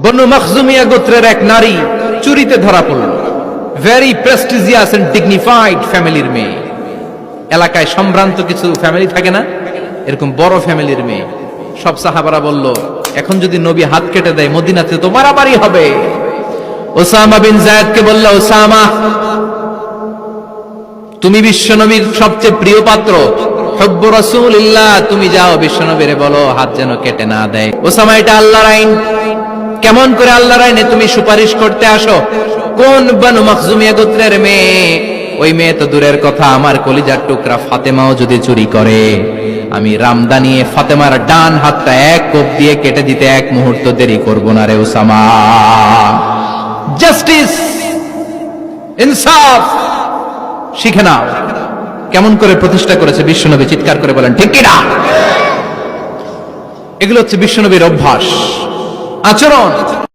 বনু মখজুমিয়া গোত্রের এক নারী চুরিতে ধরা পড়ল। ভেরি প্রেস্টিজিয়াস এন্ড ডিগনিফাইড ফ্যামিলির মেয়ে। এলাকায় সম্ভ্রান্ত কিছু ফ্যামিলি থাকে না, এরকম বড় ফ্যামিলির মেয়ে। সব সাহাবারা বলল, এখন যদি নবী হাত কেটে দেয় মদিনাতে তো মারামারি হবে। ওসামা বিন যায়েদকে বলল, ওসামা, তুমি বিশ্বনবীর সবচেয়ে প্রিয় পাত্র, হুব্বু রাসূলিল্লাহ, তুমি যাও বিশ্বনবীরে বলো হাত যেন কেটে না দেয়। ওসামা, এটা আল্লাহর আইন। কেমন করে আল্লাহর আইনে তুমি সুপারিশ করতে আসো? কোন বনু মখজুমিয়া গোত্রের মেয়ে? ওই মেয়ে তো দূরের কথা, আমার কলিজার টুকরা ফাতেমাও যদি চুরি করে, আমি রামদা নিয়ে ফাতেমার ডান হাতটা এক কোপ দিয়ে কেটে দিতে এক মুহূর্ত দেরি করব না রে ওসামা। জাস্টিস, ইনসাফ শিখে নাও। কেমন করে প্রতিষ্ঠা করেছে বিশ্বনবী, চিৎকার করে বলেন ঠিক কিনা? এগুলো হচ্ছে বিশ্বনবীর অভ্যাস, আচরণ।